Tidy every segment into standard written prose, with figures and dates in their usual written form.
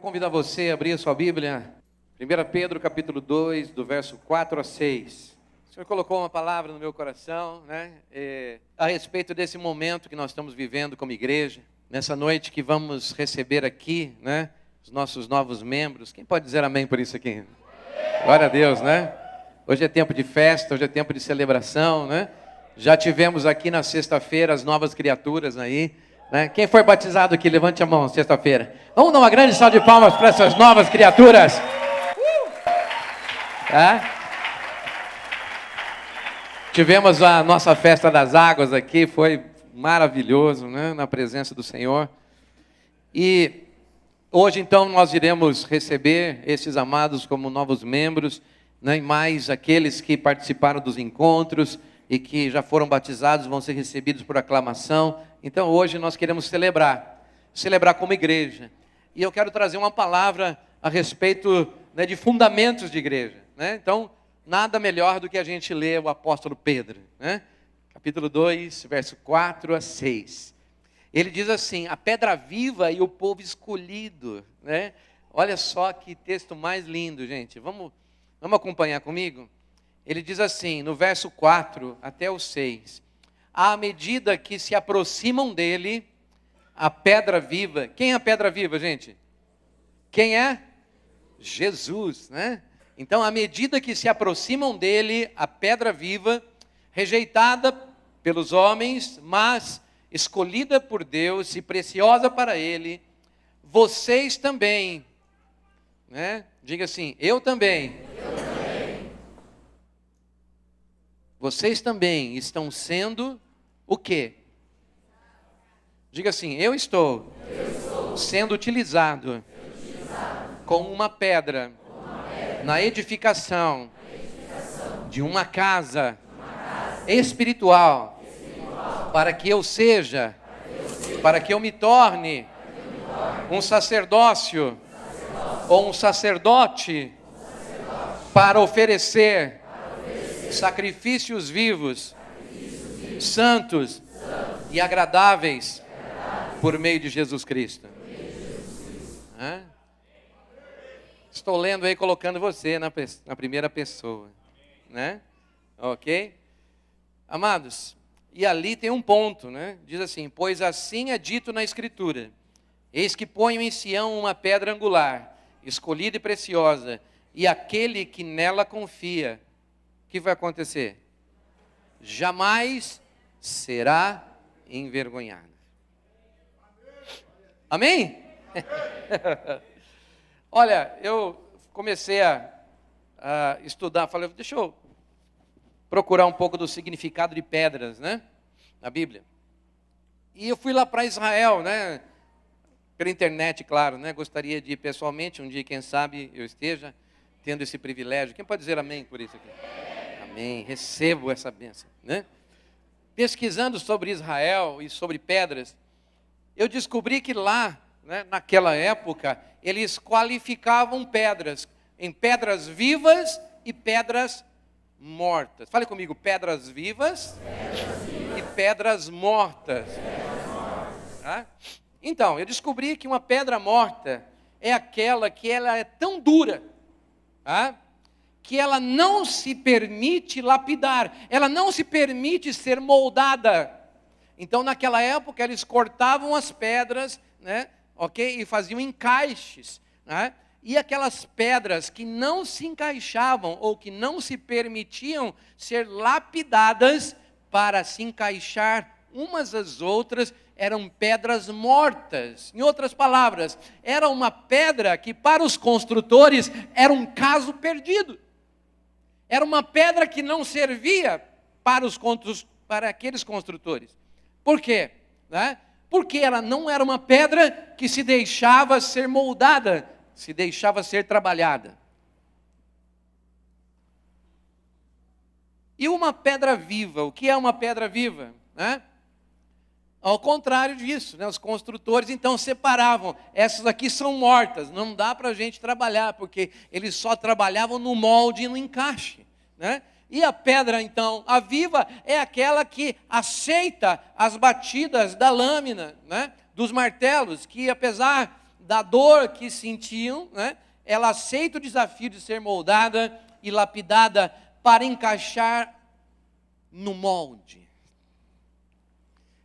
convidar você a abrir a sua Bíblia, 1 Pedro capítulo 2, do verso 4 a 6. O Senhor colocou uma palavra no meu coração, né, a respeito desse momento que nós estamos vivendo como igreja, nessa noite que vamos receber aqui, né, os nossos novos membros. Quem pode dizer amém por isso aqui? Glória a Deus, né? Hoje é tempo de festa, hoje é tempo de celebração, né? Já tivemos aqui na sexta-feira as novas criaturas aí, né? Quem foi batizado aqui, levante a mão, sexta-feira. Vamos dar uma grande salva de palmas para essas novas criaturas. Tivemos a nossa festa das águas aqui, foi maravilhoso, né? Na presença do Senhor. E hoje, então, nós iremos receber esses amados como novos membros, né? E mais aqueles que participaram dos encontros e que já foram batizados vão ser recebidos por aclamação. Então, hoje nós queremos celebrar como igreja. E eu quero trazer uma palavra a respeito, né, de fundamentos de igreja, né? Então, nada melhor do que a gente ler o apóstolo Pedro, né? Capítulo 2, verso 4 a 6. Ele diz assim: a pedra viva e o povo escolhido, né? Olha só que texto mais lindo, gente. Vamos acompanhar comigo? Ele diz assim, no verso 4 até o 6. À medida que se aproximam dele, a pedra viva. Quem é a pedra viva, gente? Quem é? Jesus, né? Então, à medida que se aproximam dele, a pedra viva, rejeitada pelos homens, mas escolhida por Deus e preciosa para ele, vocês também, né? Diga assim, eu também. Vocês também estão sendo o quê? Diga assim, eu estou sendo utilizado como uma pedra na edificação de uma casa espiritual, para que eu seja, para que eu me torne um sacerdócio ou um sacerdote para oferecer sacrifícios vivos, santos e agradáveis por meio de Jesus Cristo. Estou lendo aí, colocando você na primeira pessoa, né? Ok? Amados, e ali tem um ponto, né? Diz assim, pois assim é dito na Escritura, eis que ponho em Sião uma pedra angular, escolhida e preciosa, e aquele que nela confia, o que vai acontecer? Jamais será envergonhado. Amém? Olha, eu comecei a estudar, falei, deixa eu procurar um pouco do significado de pedras, né? Na Bíblia. E eu fui lá para Israel, né? Pela internet, claro, né? Gostaria de ir pessoalmente, um dia, quem sabe, eu esteja tendo esse privilégio. Quem pode dizer amém por isso aqui? Amém, recebo essa bênção, né? Pesquisando sobre Israel e sobre pedras, eu descobri que lá, né, naquela época, eles qualificavam pedras em pedras vivas e pedras mortas. Fale comigo, pedras vivas e pedras mortas. Tá? Então, eu descobri que uma pedra morta é aquela que ela é tão dura, tá? Que ela não se permite lapidar, ela não se permite ser moldada. Então, naquela época, eles cortavam as pedras, né, ok? E faziam encaixes, né? E aquelas pedras que não se encaixavam ou que não se permitiam ser lapidadas para se encaixar umas às outras, eram pedras mortas. Em outras palavras, era uma pedra que para os construtores era um caso perdido. Era uma pedra que não servia para aqueles construtores. Por quê? Né? Porque ela não era uma pedra que se deixava ser moldada, se deixava ser trabalhada. E uma pedra viva, o que é uma pedra viva? Né? Ao contrário disso, né? Os construtores então separavam, essas aqui são mortas, não dá para a gente trabalhar, porque eles só trabalhavam no molde e no encaixe, né? E a pedra então, a viva, é aquela que aceita as batidas da lâmina, né? Dos martelos, que apesar da dor que sentiam, né, ela aceita o desafio de ser moldada e lapidada para encaixar no molde.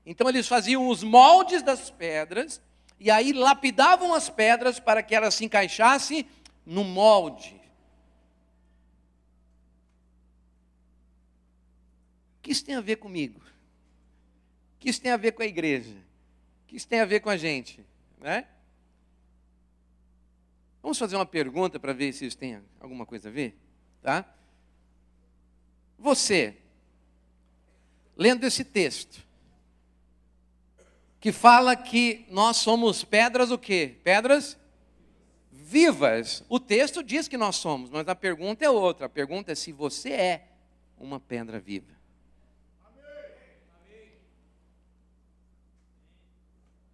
Então eles faziam os moldes das pedras e aí lapidavam as pedras para que elas se encaixassem no molde. O que isso tem a ver comigo? O que isso tem a ver com a igreja? O que isso tem a ver com a gente? Né? Vamos fazer uma pergunta para ver se isso tem alguma coisa a ver? Tá? Você, lendo esse texto, que fala que nós somos pedras o quê? Pedras vivas. O texto diz que nós somos, mas a pergunta é outra. A pergunta é se você é uma pedra viva.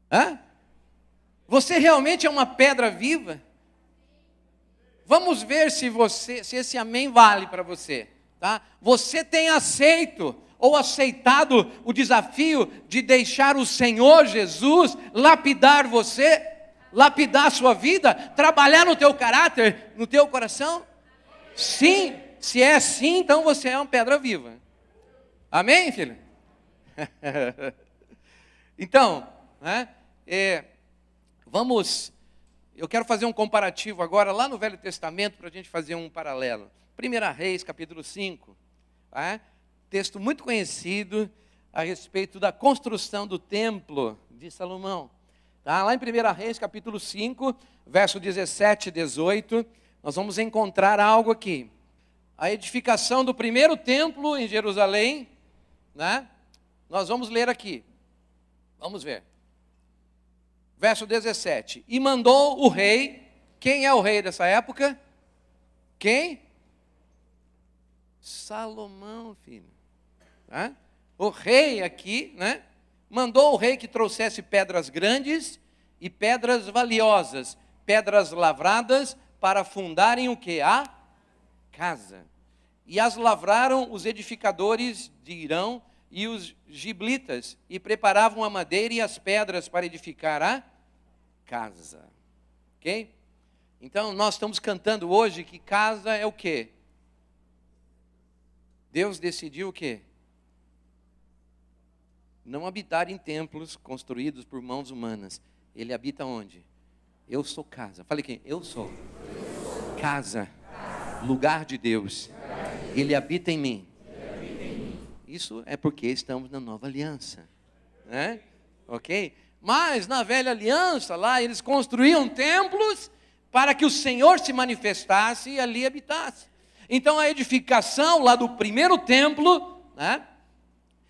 Hã? Você realmente é uma pedra viva? Vamos ver se esse amém vale para você. Tá? Você tem aceito ou aceitado o desafio de deixar o Senhor Jesus lapidar você, lapidar a sua vida, trabalhar no teu caráter, no teu coração? Sim, se é sim, então você é uma pedra viva. Amém, filho? Então, né, eu quero fazer um comparativo agora, lá no Velho Testamento, para a gente fazer um paralelo. 1 Reis, capítulo 5, texto muito conhecido a respeito da construção do templo de Salomão. Tá? Lá em 1 Reis, capítulo 5, verso 17 e 18, nós vamos encontrar algo aqui. A edificação do primeiro templo em Jerusalém, né? Nós vamos ler aqui. Vamos ver. Verso 17. E mandou o rei, quem é o rei dessa época? Quem? Salomão, filho. Tá? O rei aqui, né? Mandou o rei que trouxesse pedras grandes e pedras valiosas, pedras lavradas para fundarem o que? A casa. E as lavraram os edificadores de Irão e os giblitas, e preparavam a madeira e as pedras para edificar a casa. Ok? Então, nós estamos cantando hoje que casa é o quê? Deus decidiu o quê? Não habitar em templos construídos por mãos humanas. Ele habita onde? Eu sou casa. Fale quem? Eu sou. Casa. Lugar de Deus. Ele habita em mim. Isso é porque estamos na nova aliança. Né? Ok? Mas na velha aliança, lá eles construíam templos para que o Senhor se manifestasse e ali habitasse. Então a edificação lá do primeiro templo, né,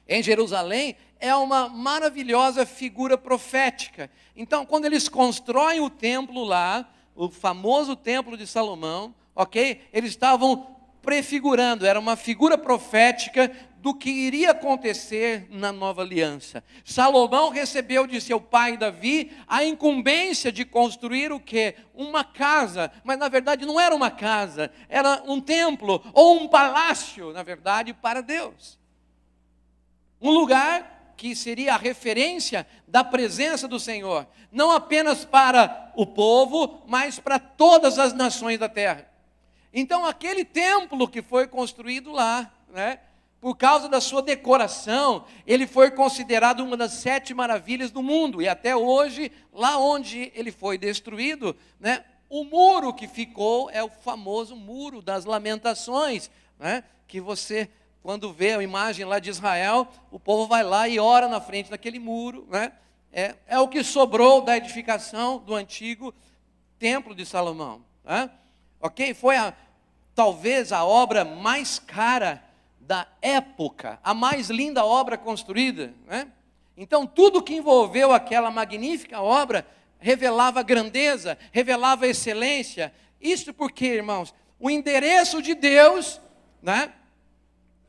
em Jerusalém, é uma maravilhosa figura profética. Então quando eles constroem o templo lá, o famoso templo de Salomão, ok? Eles estavam prefigurando, era uma figura profética do que iria acontecer na nova aliança. Salomão recebeu de seu pai Davi a incumbência de construir o quê? Uma casa, mas na verdade não era uma casa, era um templo ou um palácio, na verdade, para Deus. Um lugar que seria a referência da presença do Senhor, não apenas para o povo, mas para todas as nações da terra. Então aquele templo que foi construído lá, né, por causa da sua decoração, ele foi considerado uma das 7 maravilhas do mundo. E até hoje, lá onde ele foi destruído, né, o muro que ficou é o famoso Muro das Lamentações, né, que você, quando vê a imagem lá de Israel, o povo vai lá e ora na frente daquele muro. Né, é o que sobrou da edificação do antigo templo de Salomão. Né, ok? Foi talvez a obra mais cara da época, a mais linda obra construída, né? Então tudo que envolveu aquela magnífica obra revelava grandeza, revelava excelência. Isso porque, irmãos, o endereço de Deus, né?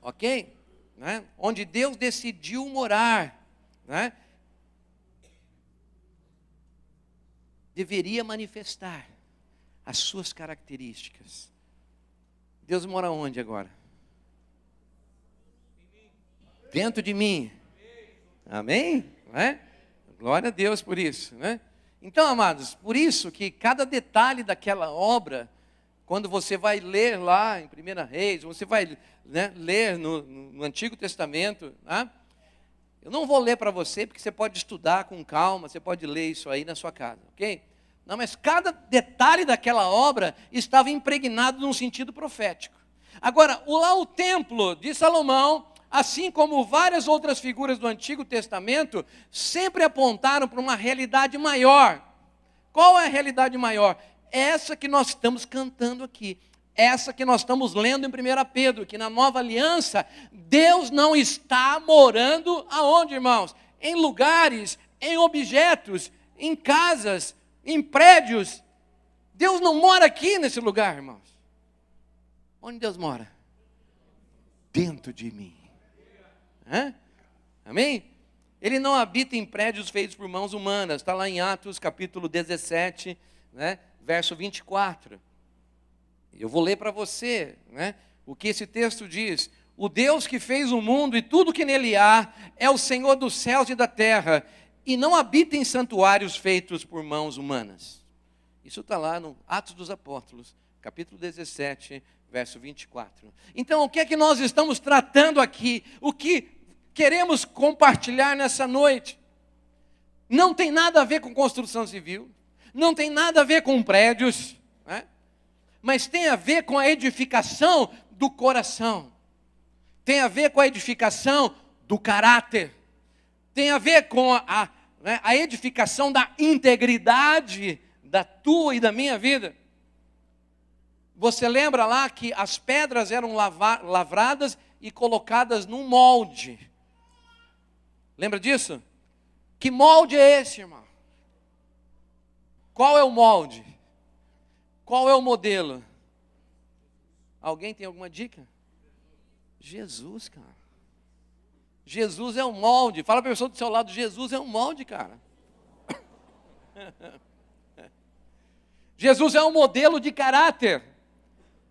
Ok? Né? Onde Deus decidiu morar, né? Deveria manifestar as suas características. Deus mora onde agora? Dentro de mim. Amém? Não é? Glória a Deus por isso. Né? Então, amados, por isso que cada detalhe daquela obra, quando você vai ler lá em 1 Reis, você vai, né, ler no Antigo Testamento, né? Eu não vou ler para você, porque você pode estudar com calma, você pode ler isso aí na sua casa, ok? Não, mas cada detalhe daquela obra estava impregnado num sentido profético. Agora, lá o templo de Salomão, assim como várias outras figuras do Antigo Testamento, sempre apontaram para uma realidade maior. Qual é a realidade maior? Essa que nós estamos cantando aqui. Essa que nós estamos lendo em 1 Pedro, que na nova aliança, Deus não está morando aonde, irmãos? Em lugares, em objetos, em casas, em prédios. Deus não mora aqui nesse lugar, irmãos. Onde Deus mora? Dentro de mim. Hã? Amém? Ele não habita em prédios feitos por mãos humanas. Está lá em Atos capítulo 17, né, verso 24. Eu vou ler para você, né, o que esse texto diz. O Deus que fez o mundo e tudo que nele há é o Senhor dos céus e da terra, e não habita em santuários feitos por mãos humanas. Isso está lá no Atos dos Apóstolos, capítulo 17, verso 24. Então, o que é que nós estamos tratando aqui? O que queremos compartilhar nessa noite? Não tem nada a ver com construção civil, não tem nada a ver com prédios, né? Mas tem a ver com a edificação do coração, tem a ver com a edificação do caráter, tem a ver com a edificação da integridade da tua e da minha vida. Você lembra lá que as pedras eram lavradas e colocadas num molde. Lembra disso? Que molde é esse, irmão? Qual é o molde? Qual é o modelo? Alguém tem alguma dica? Jesus, cara. Jesus é um molde. Fala para a pessoa do seu lado, Jesus é um molde, cara. Jesus é um modelo de caráter.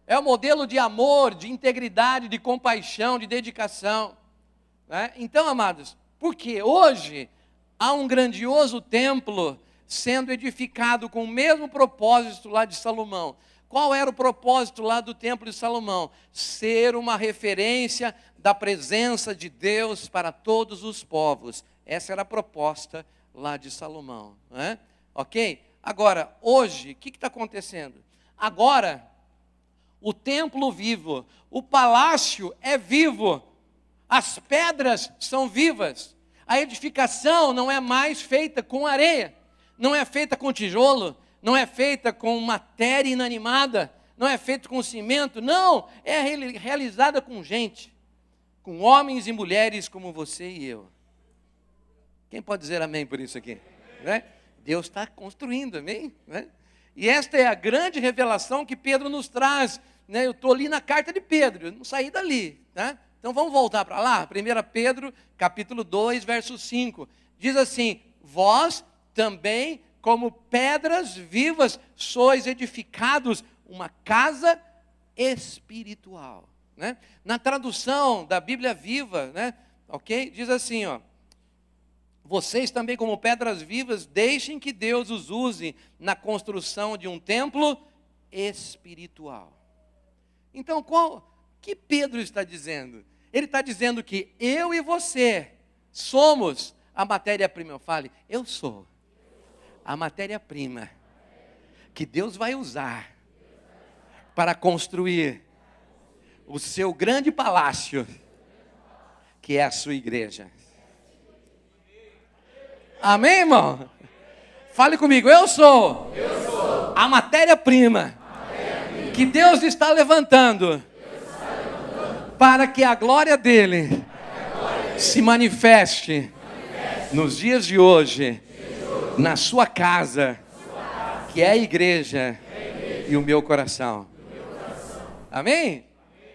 É um modelo de amor, de integridade, de compaixão, de dedicação, né? Então, amados, porque hoje há um grandioso templo sendo edificado com o mesmo propósito lá de Salomão. Qual era o propósito lá do templo de Salomão? Ser uma referência da presença de Deus para todos os povos. Essa era a proposta lá de Salomão, né? Ok? Agora, hoje, o que está acontecendo? Agora, o templo vivo, o palácio é vivo, as pedras são vivas, a edificação não é mais feita com areia, não é feita com tijolo, não é feita com matéria inanimada, não é feita com cimento, não, é realizada com gente, com homens e mulheres como você e eu. Quem pode dizer amém por isso aqui? Né? Deus está construindo, amém? Né? E esta é a grande revelação que Pedro nos traz, né? Eu estou ali na carta de Pedro, eu não saí dali, tá? Então vamos voltar para lá, 1 Pedro, capítulo 2, verso 5, diz assim: vós também, como pedras vivas, sois edificados uma casa espiritual, né? Na tradução da Bíblia Viva, né? Ok? Diz assim, ó: vocês também, como pedras vivas, deixem que Deus os use na construção de um templo espiritual. Então, que Pedro está dizendo? Ele está dizendo que eu e você somos a matéria-prima. Fale, eu sou a matéria-prima que Deus vai usar para construir o seu grande palácio, que é a sua igreja. Amém, irmão? Fale comigo, eu sou a matéria-prima que Deus está levantando para que a glória dele se manifeste nos dias de hoje, na sua casa, que é a igreja e o meu coração. Amém?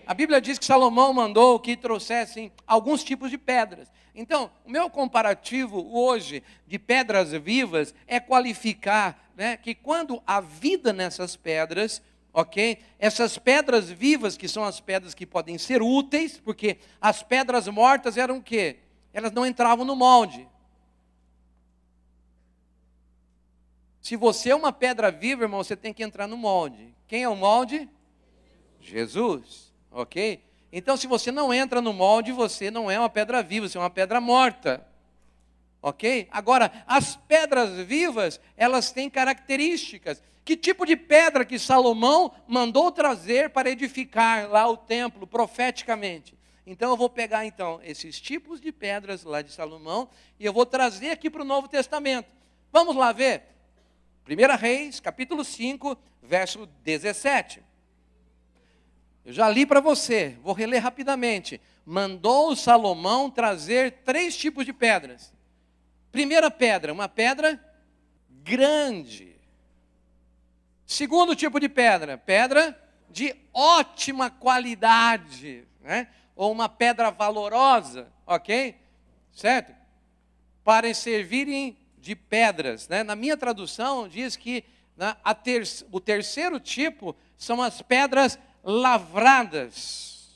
A Bíblia diz que Salomão mandou que trouxessem alguns tipos de pedras. Então, o meu comparativo hoje de pedras vivas é qualificar, né, que quando há vida nessas pedras, ok? Essas pedras vivas, que são as pedras que podem ser úteis, porque as pedras mortas eram o quê? Elas não entravam no molde. Se você é uma pedra viva, irmão, você tem que entrar no molde. Quem é o molde? Jesus, ok? Então, se você não entra no molde, você não é uma pedra viva, você é uma pedra morta. Ok? Agora, as pedras vivas, elas têm características. Que tipo de pedra que Salomão mandou trazer para edificar lá o templo, profeticamente? Então, eu vou pegar, esses tipos de pedras lá de Salomão, e eu vou trazer aqui para o Novo Testamento. Vamos lá ver? 1 Reis, capítulo 5, verso 17. Eu já li para você, vou reler rapidamente. Mandou Salomão trazer 3 tipos de pedras. Primeira pedra, uma pedra grande. Segundo tipo de pedra, pedra de ótima qualidade, né? Ou uma pedra valorosa, ok? Certo? Para servirem de pedras, né? Na minha tradução diz que o terceiro tipo são as pedras lavradas.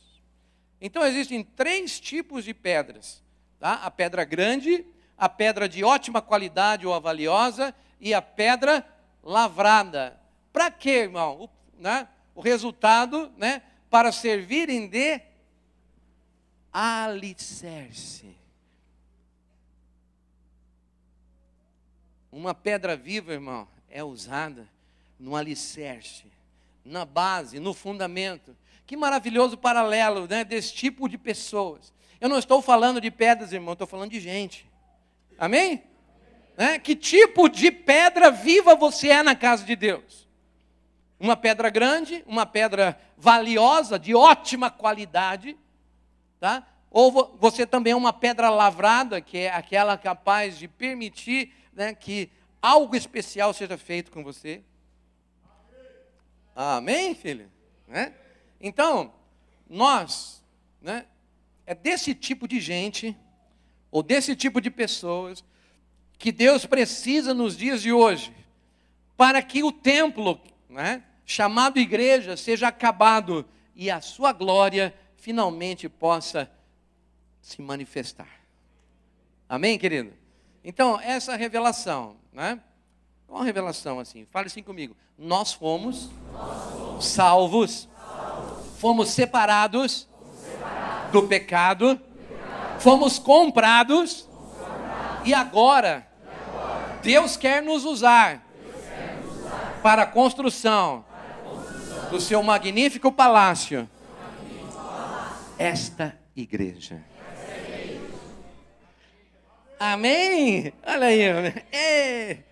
Então existem 3 tipos de pedras, tá? A pedra grande, a pedra de ótima qualidade ou a valiosa e a pedra lavrada. Para quê, irmão? O resultado, né? Para servirem de alicerce. Uma pedra viva, irmão, é usada no alicerce, na base, no fundamento. Que maravilhoso paralelo, né, desse tipo de pessoas. Eu não estou falando de pedras, irmão, estou falando de gente. Amém? Que tipo de pedra viva você é na casa de Deus? Uma pedra grande, uma pedra valiosa, de ótima qualidade, tá? Ou você também é uma pedra lavrada, que é aquela capaz de permitir, né, que algo especial seja feito com você. Amém, filho? Então, nós, né, é desse tipo de gente, ou desse tipo de pessoas, que Deus precisa nos dias de hoje, para que o templo, né, chamado igreja, seja acabado e a sua glória finalmente possa se manifestar. Amém, querido? Então, essa revelação, né? Uma revelação assim, fale assim comigo. Nós fomos salvos, fomos separados do pecado, fomos comprados e agora Deus quer nos usar para a construção do seu magnífico palácio, esta igreja. Amém? Olha aí.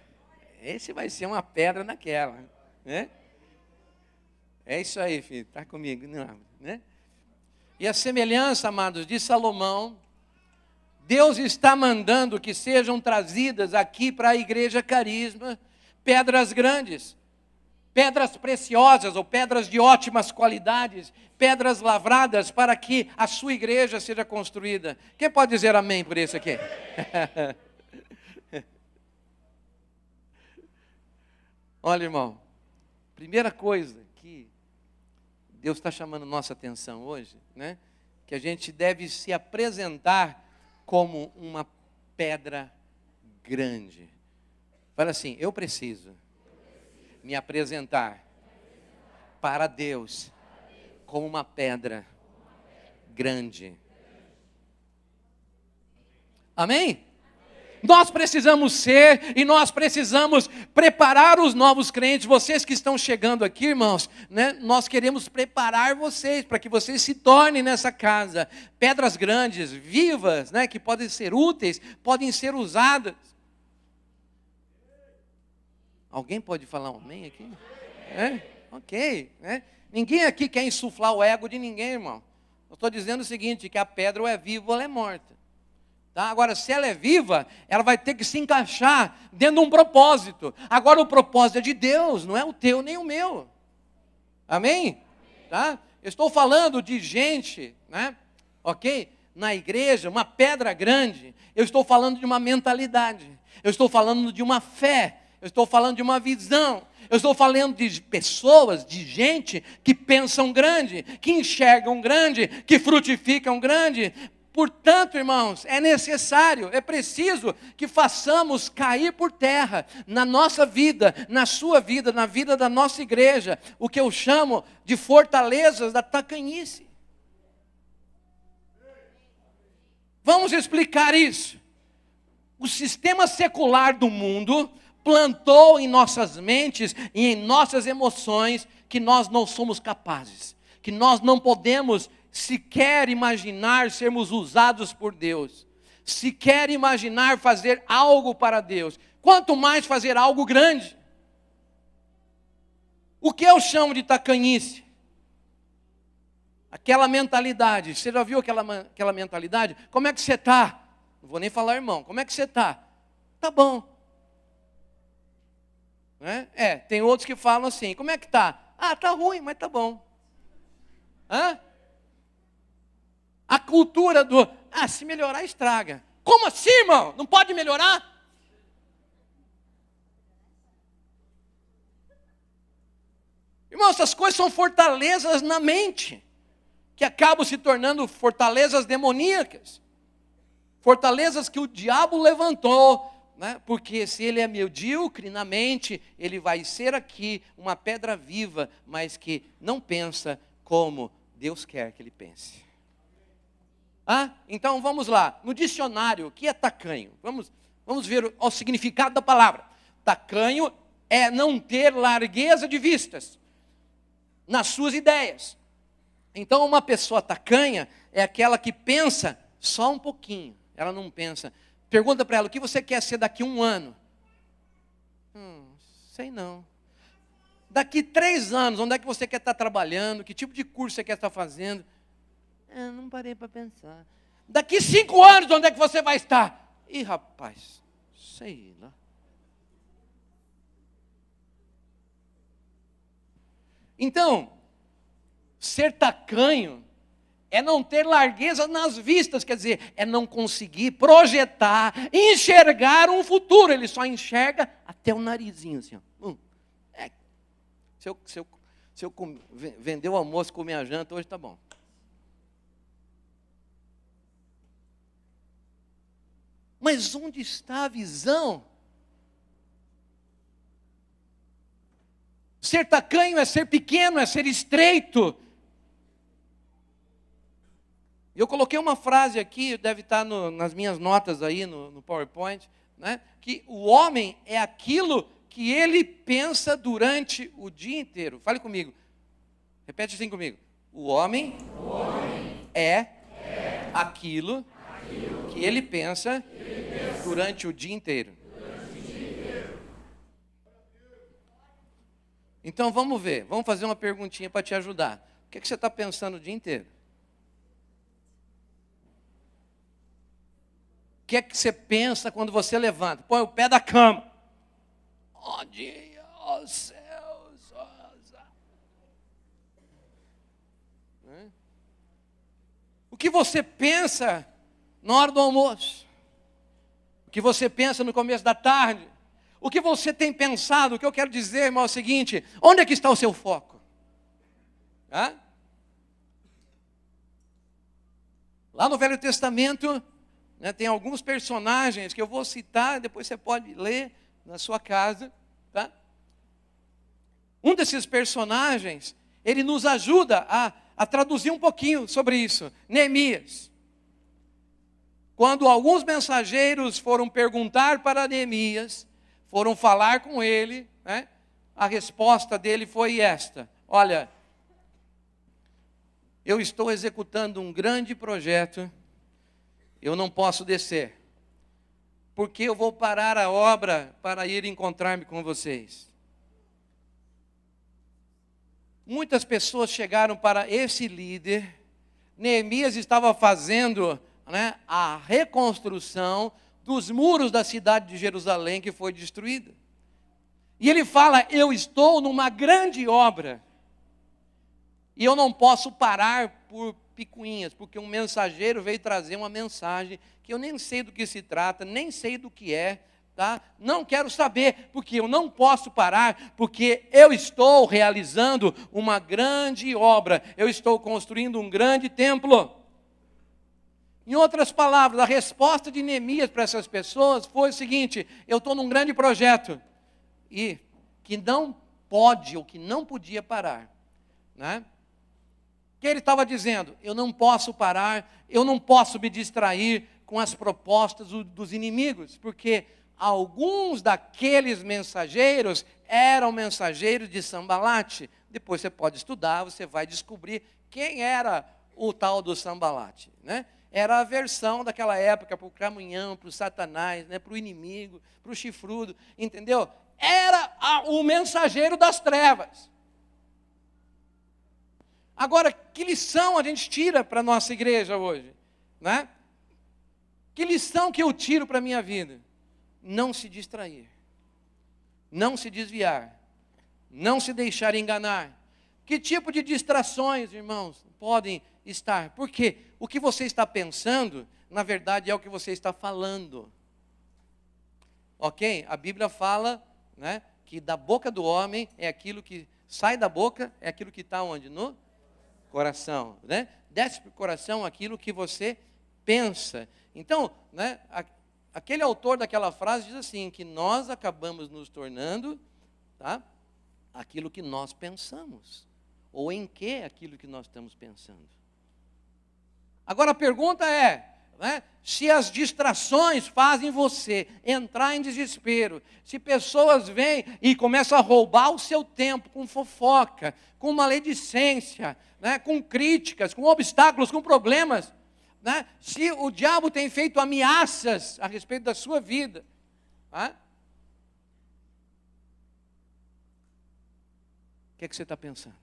Esse vai ser uma pedra naquela, né? É isso aí, filho, está comigo, não, né? E a semelhança, amados, de Salomão, Deus está mandando que sejam trazidas aqui para a igreja Carisma pedras grandes, pedras preciosas ou pedras de ótimas qualidades, pedras lavradas para que a sua igreja seja construída. Quem pode dizer amém por isso aqui? Olha, irmão, primeira coisa que Deus está chamando nossa atenção hoje, né? Que a gente deve se apresentar como uma pedra grande. Fala assim, eu preciso me apresentar para Deus como uma pedra grande. Amém? Nós precisamos ser e nós precisamos preparar os novos crentes. Vocês que estão chegando aqui, irmãos, né? Nós queremos preparar vocês para que vocês se tornem nessa casa pedras grandes, vivas, né? Que podem ser úteis, podem ser usadas. Alguém pode falar um amém aqui? Ok, né? Ninguém aqui quer insuflar o ego de ninguém, irmão. Eu estou dizendo o seguinte, que a pedra ou é viva ou ela é morta. Tá? Agora, se ela é viva, ela vai ter que se encaixar dentro de um propósito. Agora, o propósito é de Deus, não é o teu nem o meu. Amém? Tá? Eu estou falando de gente, né? Ok? Na igreja, uma pedra grande. Eu estou falando de uma mentalidade. Eu estou falando de uma fé. Eu estou falando de uma visão. Eu estou falando de pessoas, de gente que pensam grande, que enxergam grande, que frutificam grande. Portanto, irmãos, é necessário, é preciso que façamos cair por terra, na nossa vida, na sua vida, na vida da nossa igreja, o que eu chamo de fortalezas da tacanhice. Vamos explicar isso. O sistema secular do mundo plantou em nossas mentes e em nossas emoções que nós não somos capazes, que nós não podemos sequer imaginar sermos usados por Deus, sequer imaginar fazer algo para Deus, quanto mais fazer algo grande. O que eu chamo de tacanhice? Aquela mentalidade, você já viu aquela mentalidade? Como é que você está? Não vou nem falar, irmão, como é que você está? Tá bom. Tem outros que falam assim, como é que está? Ah, tá ruim, mas tá bom. A cultura se melhorar estraga. Como assim, irmão? Não pode melhorar? Irmão, essas coisas são fortalezas na mente, que acabam se tornando fortalezas demoníacas. Fortalezas que o diabo levantou, né? Porque se ele é medíocre na mente, ele vai ser aqui uma pedra viva, mas que não pensa como Deus quer que ele pense. Então vamos lá, no dicionário, o que é tacanho? Vamos ver o significado da palavra. Tacanho é não ter largueza de vistas nas suas ideias. Então uma pessoa tacanha é aquela que pensa só um pouquinho, ela não pensa. Pergunta para ela, o que você quer ser daqui a 1 ano? Sei não. Daqui 3 anos, onde é que você quer estar trabalhando? Que tipo de curso você quer estar fazendo? Não parei para pensar. Daqui 5 anos, onde é que você vai estar? Ih, rapaz, sei lá. Então, ser tacanho é não ter largueza nas vistas, quer dizer, é não conseguir projetar, enxergar um futuro. Ele só enxerga até o narizinho, assim. Se eu vender o almoço e comer a janta, hoje está bom. Mas onde está a visão? Ser tacanho é ser pequeno, é ser estreito. Eu coloquei uma frase aqui, deve estar nas minhas notas aí, no PowerPoint, né? Que o homem é aquilo que ele pensa durante o dia inteiro. Fale comigo. Repete assim comigo. O homem é aquilo que ele pensa durante o dia inteiro. Então vamos ver, vamos fazer uma perguntinha para te ajudar. O que você está pensando o dia inteiro? O que é que você pensa quando você levanta? Põe o pé da cama. Ó dia, ó céus, ó azar. O que você pensa na hora do almoço? O que você pensa no começo da tarde? O que você tem pensado? O que eu quero dizer, irmão, é o seguinte: onde é que está o seu foco? Lá no Velho Testamento, né, tem alguns personagens que eu vou citar, depois você pode ler na sua casa. Tá? Um desses personagens, ele nos ajuda a traduzir um pouquinho sobre isso. Neemias. Quando alguns mensageiros foram perguntar para Neemias, foram falar com ele, né, a resposta dele foi esta: olha, eu estou executando um grande projeto, eu não posso descer, porque eu vou parar a obra para ir encontrar-me com vocês. Muitas pessoas chegaram para esse líder. Neemias estava fazendo, né, a reconstrução dos muros da cidade de Jerusalém que foi destruída. E ele fala: eu estou numa grande obra, e eu não posso parar por picuinhas, porque um mensageiro veio trazer uma mensagem que eu nem sei do que se trata, nem sei do que é, tá? Não quero saber, porque eu não posso parar, porque eu estou realizando uma grande obra, eu estou construindo um grande templo. Em outras palavras, a resposta de Neemias para essas pessoas foi o seguinte: eu estou num grande projeto, e que não pode ou que não podia parar. Né? O que ele estava dizendo? Eu não posso parar, eu não posso me distrair com as propostas dos inimigos, porque alguns daqueles mensageiros eram mensageiros de Sambalate. Depois você pode estudar, você vai descobrir quem era o tal do Sambalate. Né? Era a versão daquela época para o cramunhão, para o Satanás, né? Para o inimigo, para o chifrudo, entendeu? Era o mensageiro das trevas. Agora, que lição a gente tira para a nossa igreja hoje? Né? Que lição que eu tiro para a minha vida? Não se distrair, não se desviar, não se deixar enganar. Que tipo de distrações, irmãos, podem estar? Porque o que você está pensando, na verdade, é o que você está falando. Ok? A Bíblia fala, né, que da boca do homem é aquilo que sai da boca, é aquilo que está onde? No coração. Né? Desce para o coração aquilo que você pensa. Então, né, aquele autor daquela frase diz assim, que nós acabamos nos tornando, tá, aquilo que nós pensamos. Ou em que aquilo que nós estamos pensando. Agora a pergunta é, né, se as distrações fazem você entrar em desespero, se pessoas vêm e começam a roubar o seu tempo com fofoca, com maledicência, né, com críticas, com obstáculos, com problemas, né, se o diabo tem feito ameaças a respeito da sua vida, né, o que é que você está pensando?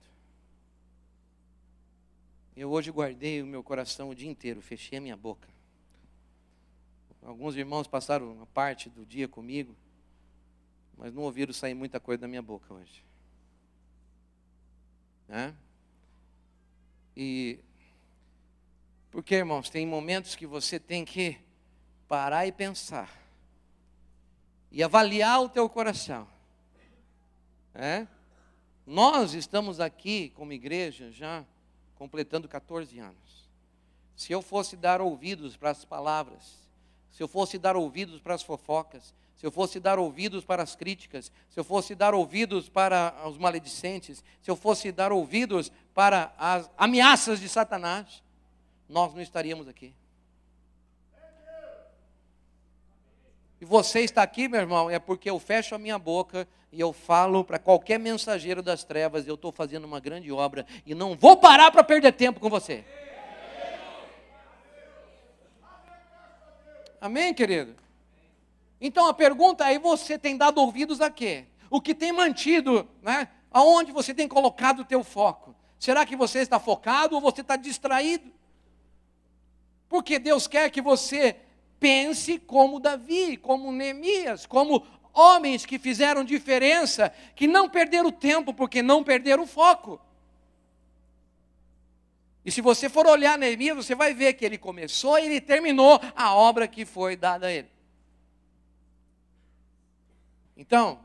Eu hoje guardei o meu coração o dia inteiro, fechei a minha boca. Alguns irmãos passaram uma parte do dia comigo, mas não ouviram sair muita coisa da minha boca hoje. Né? E porque, irmãos, tem momentos que você tem que parar e pensar. E avaliar o teu coração. Né? Nós estamos aqui como igreja já completando 14 anos. Se eu fosse dar ouvidos para as palavras, se eu fosse dar ouvidos para as fofocas, se eu fosse dar ouvidos para as críticas, se eu fosse dar ouvidos para os maledicentes, se eu fosse dar ouvidos para as ameaças de Satanás, nós não estaríamos aqui. E você está aqui, meu irmão, é porque eu fecho a minha boca e eu falo para qualquer mensageiro das trevas, eu estou fazendo uma grande obra e não vou parar para perder tempo com você. Amém, querido? Então a pergunta é, você tem dado ouvidos a quê? O que tem mantido, né? Aonde você tem colocado o teu foco? Será que você está focado ou você está distraído? Porque Deus quer que você pense como Davi, como Neemias, como homens que fizeram diferença, que não perderam tempo porque não perderam o foco. E se você for olhar Neemias, você vai ver que ele começou e ele terminou a obra que foi dada a ele. Então,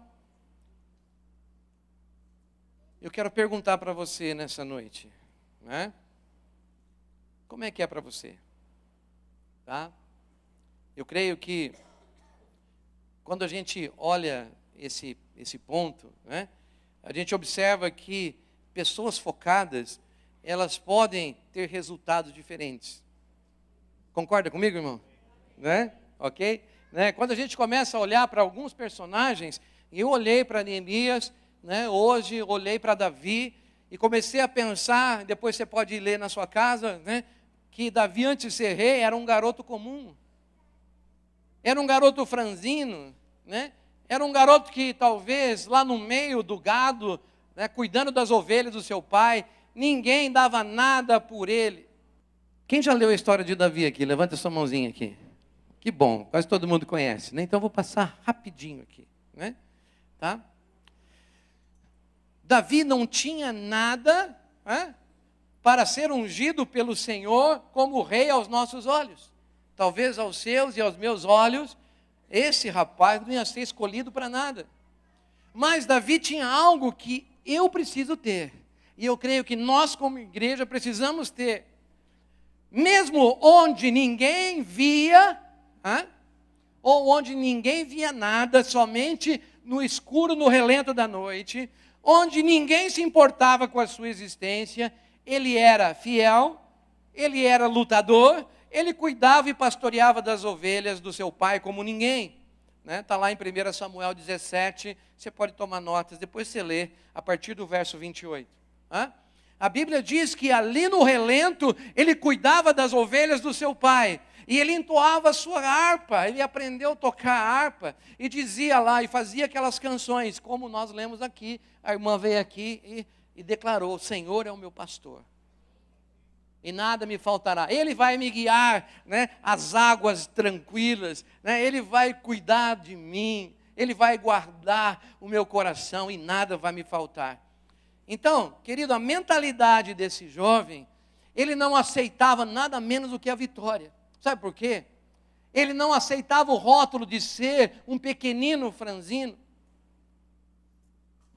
eu quero perguntar para você nessa noite, né? Como é que é para você? Tá? Eu creio que quando a gente olha esse ponto, né, a gente observa que pessoas focadas, elas podem ter resultados diferentes. Concorda comigo, irmão? Né? Ok? Né? Quando a gente começa a olhar para alguns personagens, eu olhei para Neemias, né, hoje olhei para Davi, e comecei a pensar, depois você pode ler na sua casa, né, que Davi, antes de ser rei, era um garoto comum. Era um garoto franzino, né? Era um garoto que talvez lá no meio do gado, né, cuidando das ovelhas do seu pai, ninguém dava nada por ele. Quem já leu a história de Davi aqui? Levanta a sua mãozinha aqui. Que bom, quase todo mundo conhece, né? Então eu vou passar rapidinho aqui, né? Tá? Davi não tinha nada, né, para ser ungido pelo Senhor como rei aos nossos olhos. Talvez aos seus e aos meus olhos, esse rapaz não ia ser escolhido para nada. Mas Davi tinha algo que eu preciso ter. E eu creio que nós como igreja precisamos ter. mesmo onde ninguém via, ou onde ninguém via nada, somente no escuro, no relento da noite, onde ninguém se importava com a sua existência, ele era fiel, ele era lutador, ele cuidava e pastoreava das ovelhas do seu pai como ninguém. Está lá em 1 Samuel 17, você pode tomar notas, depois você lê, a partir do verso 28. A Bíblia diz que ali no relento, ele cuidava das ovelhas do seu pai, e ele entoava a sua harpa, ele aprendeu a tocar a harpa, e dizia lá, e fazia aquelas canções, como nós lemos aqui, a irmã veio aqui e declarou, o Senhor é o meu pastor, e nada me faltará, Ele vai me guiar, às águas tranquilas, Ele vai cuidar de mim, Ele vai guardar o meu coração, e nada vai me faltar. Então, querido, a mentalidade desse jovem, ele não aceitava nada menos do que a vitória. Sabe por quê? Ele não aceitava o rótulo de ser um pequenino franzino.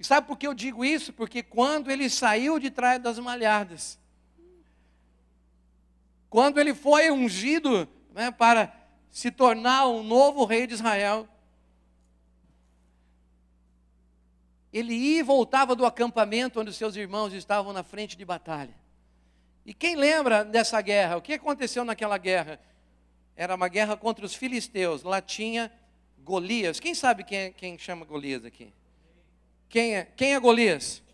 E sabe por que eu digo isso? Porque quando ele saiu de trás das malhadas, quando ele foi ungido para se tornar um novo rei de Israel, ele ia e voltava do acampamento onde os seus irmãos estavam na frente de batalha. E quem lembra dessa guerra? O que aconteceu naquela guerra? Era uma guerra contra os filisteus. Lá tinha Golias. Quem sabe quem chama Golias aqui? Quem é Golias?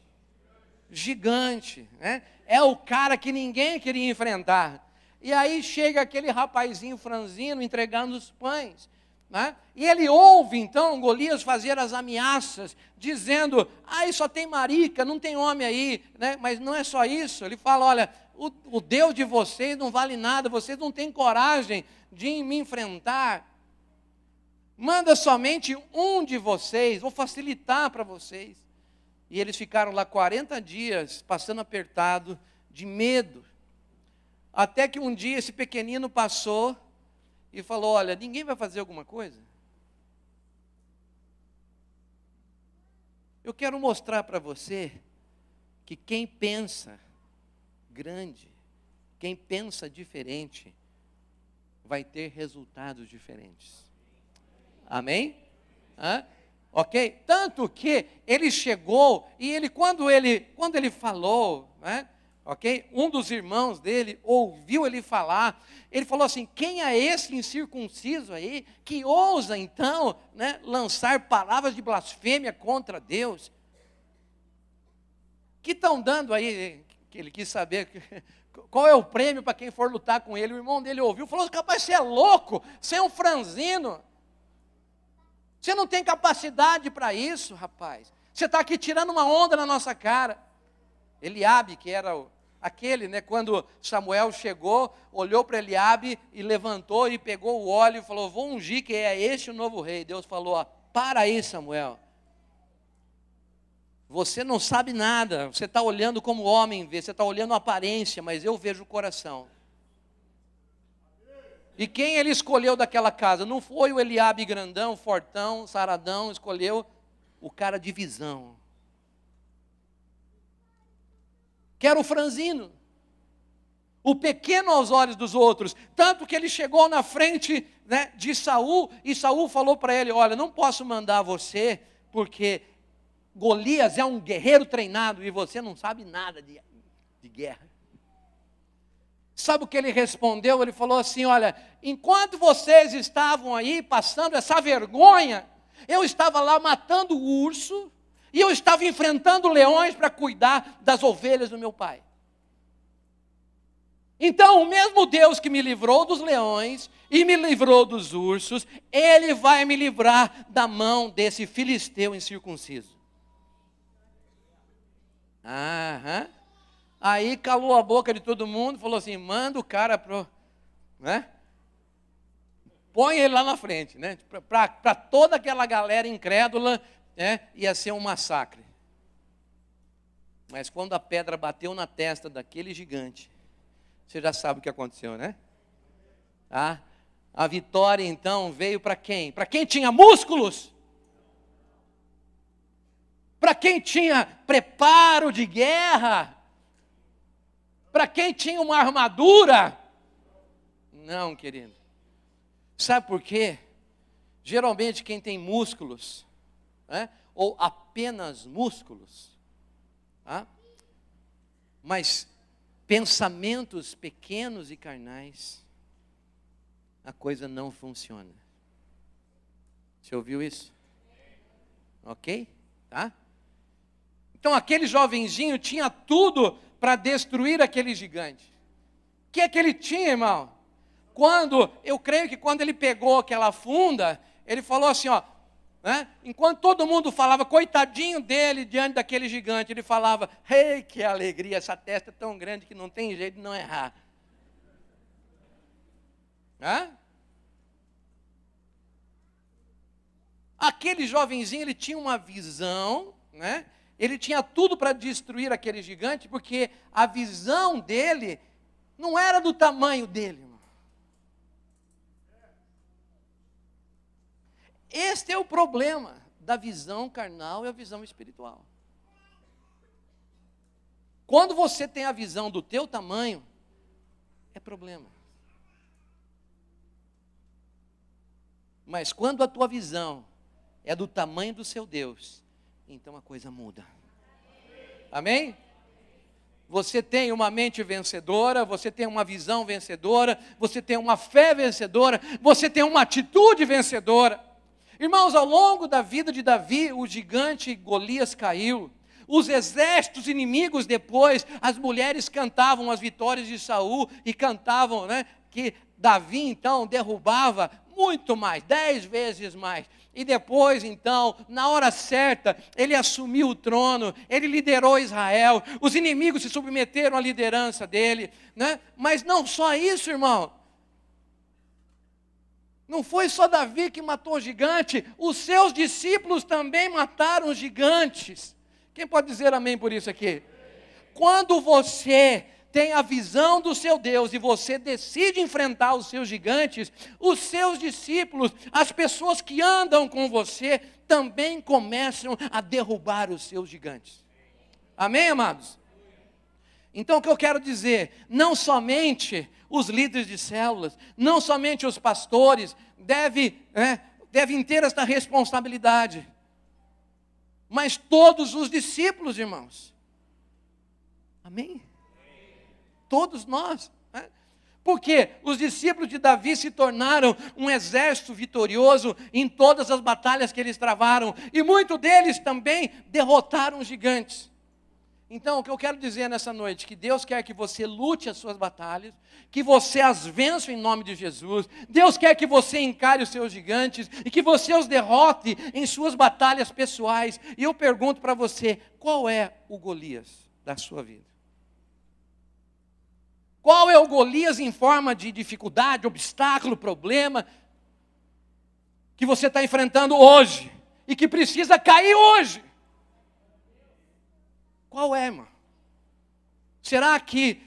Gigante, É o cara que ninguém queria enfrentar. E aí chega aquele rapazinho franzino entregando os pães. E ele ouve então Golias fazer as ameaças, dizendo, só tem marica, não tem homem aí, mas não é só isso, ele fala, olha, o Deus de vocês não vale nada, vocês não têm coragem de me enfrentar, manda somente um de vocês, vou facilitar para vocês. E eles ficaram lá 40 dias, passando apertado, de medo, até que um dia esse pequenino passou, e falou, olha, ninguém vai fazer alguma coisa? Eu quero mostrar para você que quem pensa grande, quem pensa diferente, vai ter resultados diferentes. Amém? Ok? Tanto que ele chegou, e quando ele falou, ok? Um dos irmãos dele ouviu ele falar, ele falou assim, quem é esse incircunciso aí, que ousa então, lançar palavras de blasfêmia contra Deus? Que estão dando aí, que ele quis saber, qual é o prêmio para quem for lutar com ele? O irmão dele ouviu, falou, capaz, você é louco, você é um franzino, você não tem capacidade para isso, rapaz, você está aqui tirando uma onda na nossa cara. Eliabe, que era aquele, quando Samuel chegou, olhou para Eliabe e levantou e pegou o óleo e falou, vou ungir que é este o novo rei. Deus falou, para aí, Samuel, você não sabe nada, você está olhando como o homem vê, você está olhando a aparência, mas eu vejo o coração. E quem ele escolheu daquela casa? Não foi o Eliabe grandão, fortão, saradão, escolheu o cara de visão, que era o franzino, o pequeno aos olhos dos outros, tanto que ele chegou na frente de Saul, e Saul falou para ele, olha, não posso mandar você, porque Golias é um guerreiro treinado, e você não sabe nada de guerra. Sabe o que ele respondeu? Ele falou assim, olha, enquanto vocês estavam aí passando essa vergonha, eu estava lá matando o urso, e eu estava enfrentando leões para cuidar das ovelhas do meu pai. Então, o mesmo Deus que me livrou dos leões e me livrou dos ursos, Ele vai me livrar da mão desse filisteu incircunciso. Aí calou a boca de todo mundo, falou assim, manda o cara põe ele lá na frente, para toda aquela galera incrédula, ia ser um massacre. Mas quando a pedra bateu na testa daquele gigante, você já sabe o que aconteceu, A vitória então veio para quem? Para quem tinha músculos, para quem tinha preparo de guerra, para quem tinha uma armadura, Não, querido. Sabe por quê? Geralmente quem tem músculos, né, ou apenas músculos, tá, mas pensamentos pequenos e carnais, a coisa não funciona. Você ouviu isso? Ok? Tá? Então aquele jovenzinho tinha tudo para destruir aquele gigante. O que é que ele tinha, irmão? Eu creio que quando ele pegou aquela funda, ele falou assim, ó, né? Enquanto todo mundo falava, coitadinho dele diante daquele gigante, ele falava, ei, que alegria, essa testa é tão grande que não tem jeito de não errar. Hã? Aquele jovenzinho, ele tinha uma visão, né? Ele tinha tudo para destruir aquele gigante, porque a visão dele não era do tamanho dele, irmão. Este é o problema da visão carnal e a visão espiritual. Quando você tem a visão do teu tamanho, é problema. Mas quando a tua visão é do tamanho do seu Deus, então a coisa muda. Amém? Você tem uma mente vencedora, você tem uma visão vencedora, você tem uma fé vencedora, você tem uma atitude vencedora. Irmãos, ao longo da vida de Davi, o gigante Golias caiu. Os exércitos inimigos depois, as mulheres cantavam as vitórias de Saul e cantavam, né, que Davi então derrubava muito mais, 10 vezes mais. E depois então, na hora certa, ele assumiu o trono, ele liderou Israel, os inimigos se submeteram à liderança dele, né? Mas não só isso, irmão. Não foi só Davi que matou o gigante, os seus discípulos também mataram os gigantes. Quem pode dizer amém por isso aqui? Quando você tem a visão do seu Deus e você decide enfrentar os seus gigantes, os seus discípulos, as pessoas que andam com você, também começam a derrubar os seus gigantes. Amém, amados? Então o que eu quero dizer, não somente os líderes de células, não somente os pastores devem ter esta responsabilidade, mas todos os discípulos, irmãos. Amém? Todos nós. Né? Porque os discípulos de Davi se tornaram um exército vitorioso em todas as batalhas que eles travaram, e muitos deles também derrotaram gigantes. Então, o que eu quero dizer nessa noite, que Deus quer que você lute as suas batalhas, que você as vença em nome de Jesus. Deus quer que você encare os seus gigantes e que você os derrote em suas batalhas pessoais. E eu pergunto para você, qual é o Golias da sua vida? Qual é o Golias em forma de dificuldade, obstáculo, problema, que você está enfrentando hoje e que precisa cair hoje? Qual é, irmão? Será que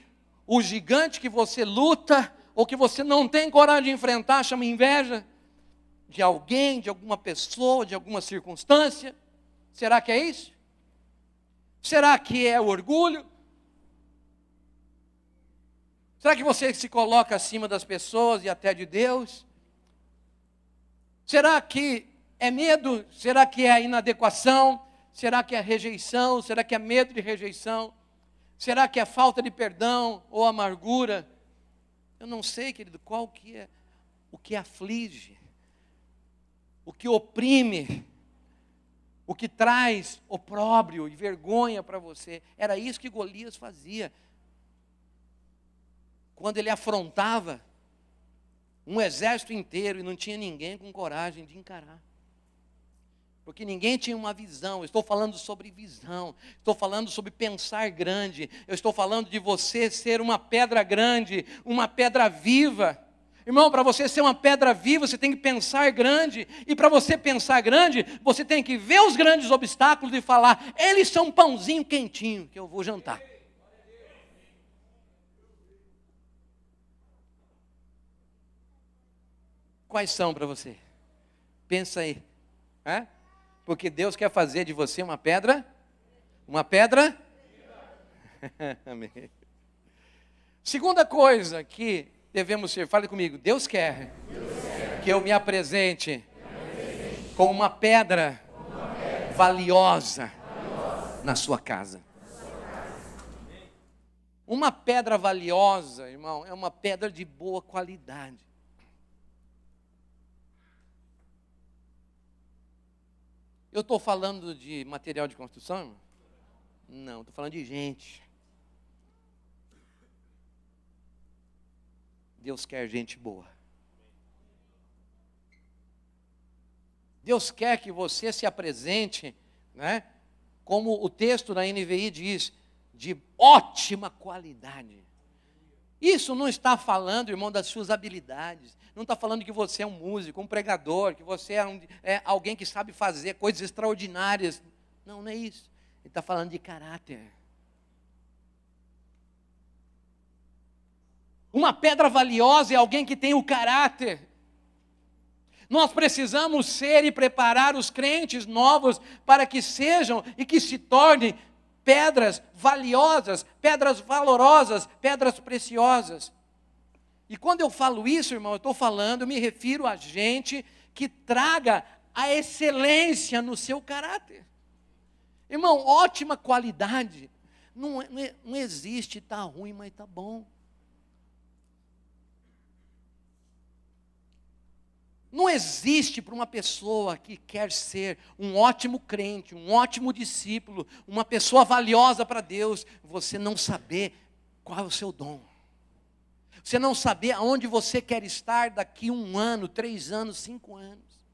o gigante que você luta, ou que você não tem coragem de enfrentar, chama inveja? De alguém, de alguma pessoa, de alguma circunstância? Será que é isso? Será que é o orgulho? Será que você se coloca acima das pessoas e até de Deus? Será que é medo? Será que é a inadequação? Será que é rejeição? Será que é medo de rejeição? Será que é falta de perdão ou amargura? Eu não sei, querido, qual que é o que aflige, o que oprime, o que traz opróbrio e vergonha para você. Era isso que Golias fazia. Quando ele afrontava um exército inteiro e não tinha ninguém com coragem de encarar. Porque ninguém tinha uma visão. Eu estou falando sobre visão, estou falando sobre pensar grande, eu estou falando de você ser uma pedra grande, uma pedra viva. Irmão, para você ser uma pedra viva, você tem que pensar grande, e para você pensar grande, você tem que ver os grandes obstáculos e falar, eles são um pãozinho quentinho que eu vou jantar. Quais são para você? Pensa aí. Porque Deus quer fazer de você uma pedra? Uma pedra? Amém. Segunda coisa que devemos ser? Fale comigo. Deus quer que eu me apresente com uma pedra valiosa na sua casa. Uma pedra valiosa, irmão, é uma pedra de boa qualidade. Eu estou falando de material de construção, irmão? Não, estou falando de gente. Deus quer gente boa. Deus quer que você se apresente, né, como o texto da NVI diz, de ótima qualidade. Isso não está falando, irmão, das suas habilidades. Não está falando que você é um músico, um pregador, que você é alguém que sabe fazer coisas extraordinárias. Não, não é isso. Ele está falando de caráter. Uma pedra valiosa é alguém que tem o caráter. Nós precisamos ser e preparar os crentes novos para que sejam e que se tornem pedras valiosas, pedras valorosas, pedras preciosas. E quando eu falo isso, irmão, eu me refiro a gente que traga a excelência no seu caráter. Irmão, ótima qualidade. Não existe, está ruim, mas está bom. Não existe para uma pessoa que quer ser um ótimo crente, um ótimo discípulo, uma pessoa valiosa para Deus, você não saber qual é o seu dom. Você não saber aonde você quer estar daqui 1 ano, 3 anos, 5 anos.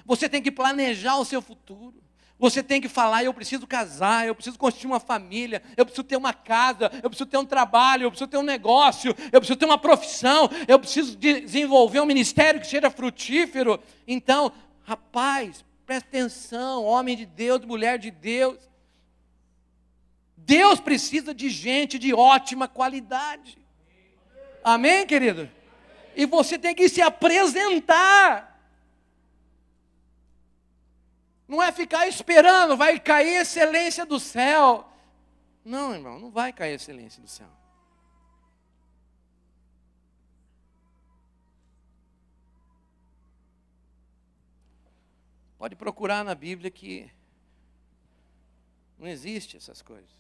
Você tem que planejar o seu futuro. Você tem que falar, eu preciso casar, eu preciso construir uma família, eu preciso ter uma casa, eu preciso ter um trabalho, eu preciso ter um negócio, eu preciso ter uma profissão, eu preciso desenvolver um ministério que seja frutífero. Então, rapaz, presta atenção, homem de Deus, mulher de Deus. Deus precisa de gente de ótima qualidade. Amém, querido? E você tem que se apresentar. Não é ficar esperando, vai cair a excelência do céu. Não, irmão, não vai cair a excelência do céu. Pode procurar na Bíblia que não existe essas coisas.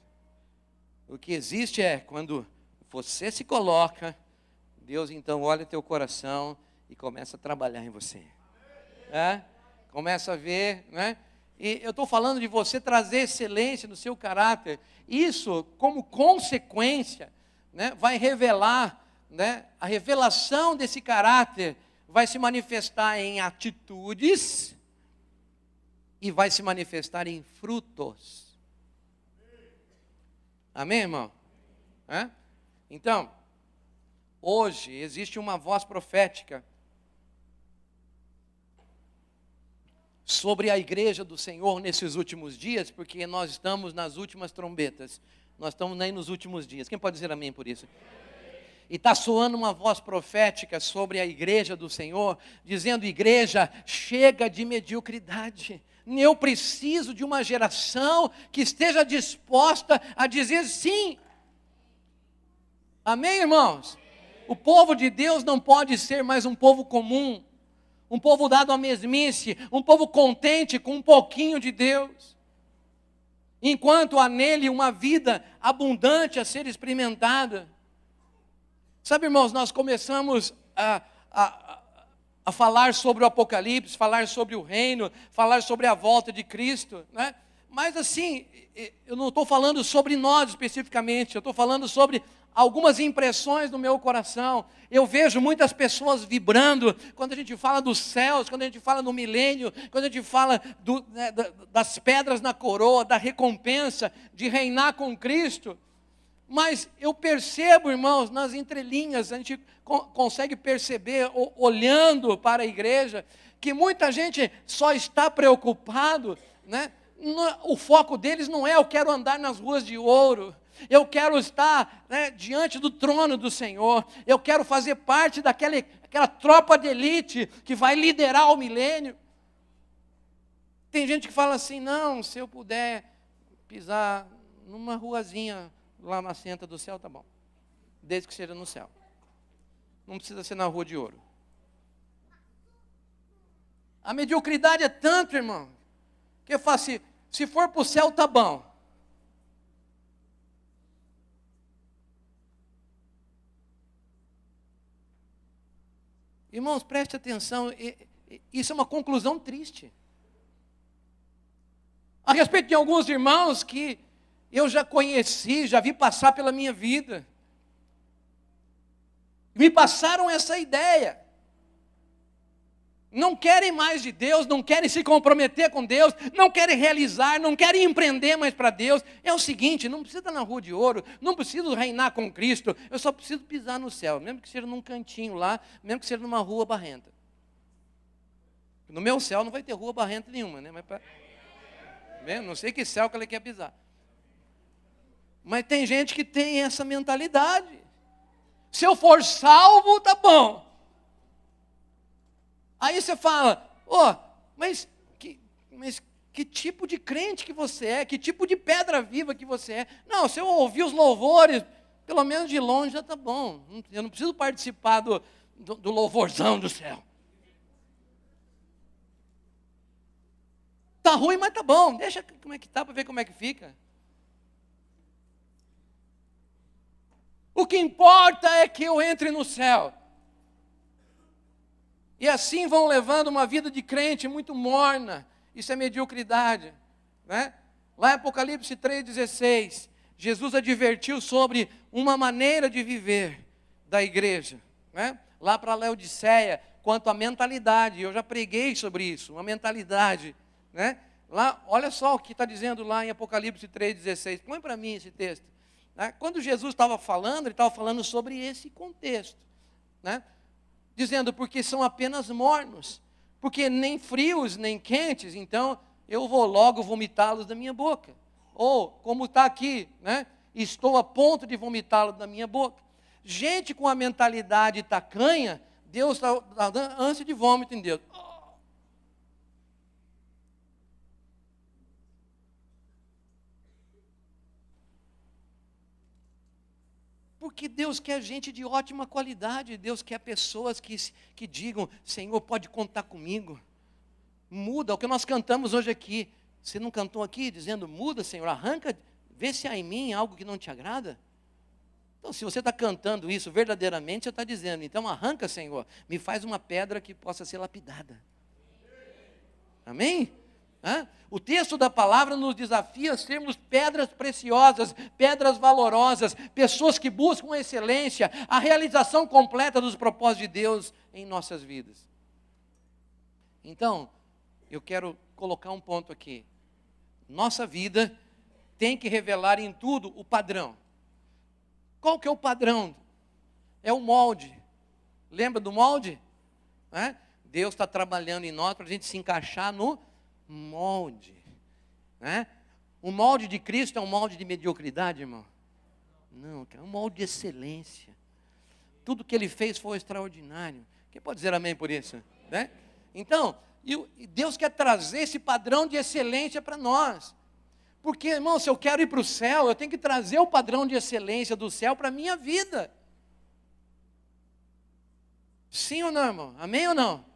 O que existe é quando você se coloca, Deus então olha teu coração e começa a trabalhar em você. Começa a ver, né? E eu estou falando de você trazer excelência no seu caráter. Isso, como consequência, né, vai revelar, né, a revelação desse caráter vai se manifestar em atitudes e vai se manifestar em frutos. Amém, irmão? Então, hoje existe uma voz profética sobre a igreja do Senhor nesses últimos dias, porque nós estamos nas últimas trombetas, nós estamos aí nos últimos dias. Quem pode dizer amém por isso? E está soando uma voz profética sobre a igreja do Senhor, dizendo: igreja, chega de mediocridade. Eu preciso de uma geração que esteja disposta a dizer sim. Amém, irmãos? O povo de Deus não pode ser mais um povo comum, um povo dado à mesmice, um povo contente com um pouquinho de Deus, enquanto há nele uma vida abundante a ser experimentada. Sabe, irmãos, nós começamos a falar sobre o Apocalipse, falar sobre o reino, falar sobre a volta de Cristo, né? Mas assim, eu não estou falando sobre nós especificamente, eu estou falando sobre algumas impressões no meu coração. Eu vejo muitas pessoas vibrando quando a gente fala dos céus, quando a gente fala no milênio, quando a gente fala das pedras na coroa, da recompensa de reinar com Cristo. Mas eu percebo, irmãos, nas entrelinhas, a gente consegue perceber, olhando para a igreja, que muita gente só está preocupado, né? O foco deles não é: eu quero andar nas ruas de ouro, eu quero estar, né, diante do trono do Senhor, eu quero fazer parte daquela tropa de elite que vai liderar o milênio. Tem gente que fala assim: não, se eu puder pisar numa ruazinha lamacenta do céu, tá bom, desde que seja no céu. não precisa ser na rua de ouro. A mediocridade é tanto, irmão, que eu falo assim, se for para o céu, tá bom. Irmãos, preste atenção, isso é uma conclusão triste. A respeito de alguns irmãos que eu já conheci, já vi passar pela minha vida. Me passaram essa ideia. Não querem mais de Deus, não querem se comprometer com Deus, não querem realizar, não querem empreender mais para Deus. É o seguinte, não precisa estar na rua de ouro, não preciso reinar com Cristo, eu só preciso pisar no céu, mesmo que seja num cantinho lá, mesmo que seja numa rua barrenta. No meu céu não vai ter rua barrenta nenhuma, né? Mas não sei que céu que ele quer pisar. Mas tem gente que tem essa mentalidade. Se eu for salvo, tá bom. Aí você fala, mas que tipo de crente que você é? Que tipo de pedra viva que você é? Não, se eu ouvir os louvores, pelo menos de longe já tá bom. Eu não preciso participar do louvorzão do céu. Tá ruim, mas tá bom. Deixa como é que tá para ver como é que fica. O que importa é que eu entre no céu. E assim vão levando uma vida de crente muito morna. Isso é mediocridade, né? Lá em Apocalipse 3,16, Jesus advertiu sobre uma maneira de viver da igreja, né? Lá para Laodiceia, quanto à mentalidade, eu já preguei sobre isso, uma mentalidade, né? Lá, olha só o que está dizendo lá em Apocalipse 3,16, põe para mim esse texto, né? Quando Jesus estava falando, ele estava falando sobre esse contexto, né? Dizendo, porque são apenas mornos, porque nem frios, nem quentes, então eu vou logo vomitá-los da minha boca. Ou, como está aqui, né? Estou a ponto de vomitá-los da minha boca. Gente com a mentalidade tacanha, Deus está dando ânsia de vômito em Deus. Porque Deus quer gente de ótima qualidade, Deus quer pessoas que digam, Senhor, pode contar comigo. Muda, o que nós cantamos hoje aqui. Você não cantou aqui dizendo, muda, Senhor, arranca, vê se há em mim algo que não te agrada? Então, se você está cantando isso verdadeiramente, você está dizendo, então arranca, Senhor, me faz uma pedra que possa ser lapidada. Amém? O texto da palavra nos desafia a sermos pedras preciosas, pedras valorosas, pessoas que buscam a excelência, a realização completa dos propósitos de Deus em nossas vidas. Então, eu quero colocar um ponto aqui. Nossa vida tem que revelar em tudo o padrão. Qual que é o padrão? É o molde. Lembra do molde? Deus está trabalhando em nós para a gente se encaixar no molde, né? O molde de Cristo é um molde de mediocridade, irmão? Não, é um molde de excelência. Tudo que Ele fez foi extraordinário. Quem pode dizer amém por isso, né? Então, e Deus quer trazer esse padrão de excelência para nós. Porque, irmão, se eu quero ir para o céu, eu tenho que trazer o padrão de excelência do céu para a minha vida. Sim ou não, irmão? Amém ou não?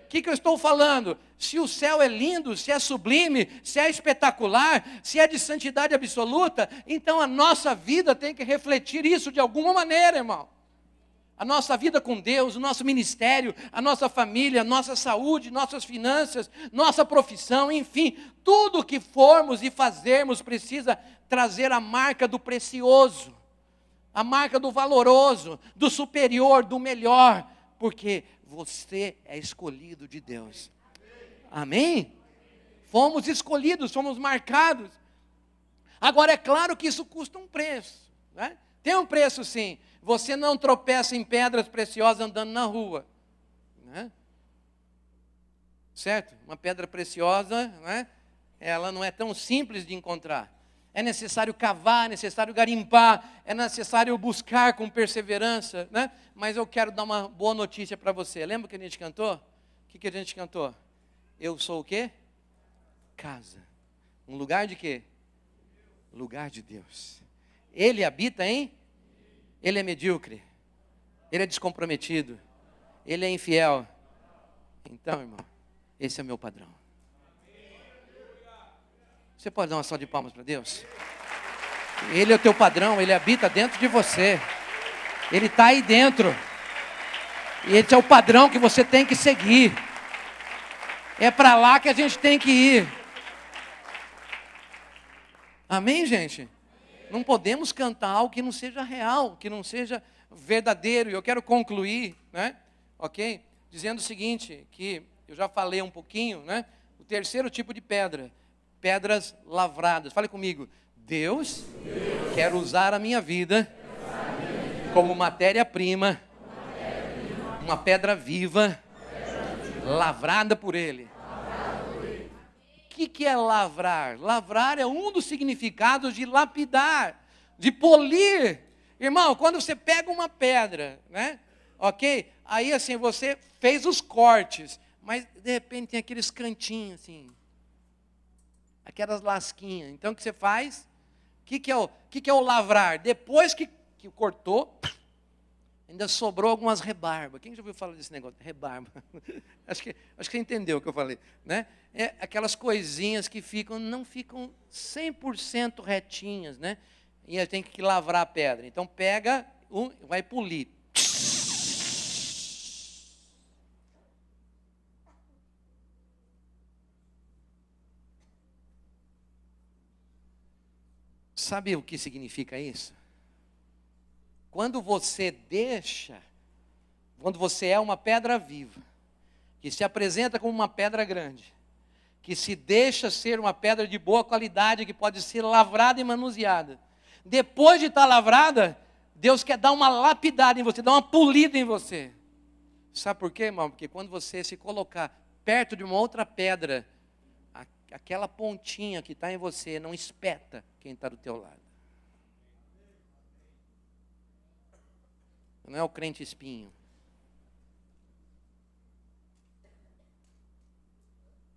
O que eu estou falando? Se o céu é lindo, se é sublime, se é espetacular, se é de santidade absoluta, então a nossa vida tem que refletir isso de alguma maneira, irmão. A nossa vida com Deus, o nosso ministério, a nossa família, a nossa saúde, nossas finanças, nossa profissão, enfim, tudo que formos e fazermos precisa trazer a marca do precioso, a marca do valoroso, do superior, do melhor, porque você é escolhido de Deus. Amém? Fomos escolhidos, fomos marcados. Agora é claro que isso custa um preço, né? Tem um preço sim. Você não tropeça em pedras preciosas andando na rua, né? Certo? Uma pedra preciosa, né? Ela não é tão simples de encontrar. É necessário cavar, é necessário garimpar, é necessário buscar com perseverança, né? Mas eu quero dar uma boa notícia para você. Lembra que a gente cantou? O que a gente cantou? Eu sou o quê? Casa. Um lugar de quê? Lugar de Deus. Ele habita em? Ele é medíocre? Ele é descomprometido. Ele é infiel. Então, irmão, esse é o meu padrão. Você pode dar uma salva de palmas para Deus? Ele é o teu padrão, Ele habita dentro de você. Ele está aí dentro. E esse é o padrão que você tem que seguir. É para lá que a gente tem que ir. Amém, gente? Não podemos cantar algo que não seja real, que não seja verdadeiro. E eu quero concluir, né? Ok? Dizendo o seguinte, que eu já falei um pouquinho, né? O terceiro tipo de pedra, pedras lavradas. Fale comigo. Deus quer usar a minha vida como matéria-prima, uma pedra viva, lavrada por Ele. O que é lavrar? Lavrar é um dos significados de lapidar, de polir. Irmão, quando você pega uma pedra, né? Ok? Aí assim, você fez os cortes, mas de repente tem aqueles cantinhos assim, aquelas lasquinhas. Então o que você faz? O que é o lavrar? Depois que cortou, ainda sobrou algumas rebarbas. Quem já ouviu falar desse negócio? Rebarba. Acho que você entendeu o que eu falei, né? É aquelas coisinhas que não ficam 100% retinhas, né? E aí tem que lavrar a pedra. Então pega, vai polir. Sabe o que significa isso? Quando você é uma pedra viva, que se apresenta como uma pedra grande, que se deixa ser uma pedra de boa qualidade, que pode ser lavrada e manuseada. Depois de estar lavrada, Deus quer dar uma lapidada em você, dar uma polida em você. Sabe por quê, irmão? Porque quando você se colocar perto de uma outra pedra, aquela pontinha que está em você não espeta quem está do teu lado. Não é o crente espinho.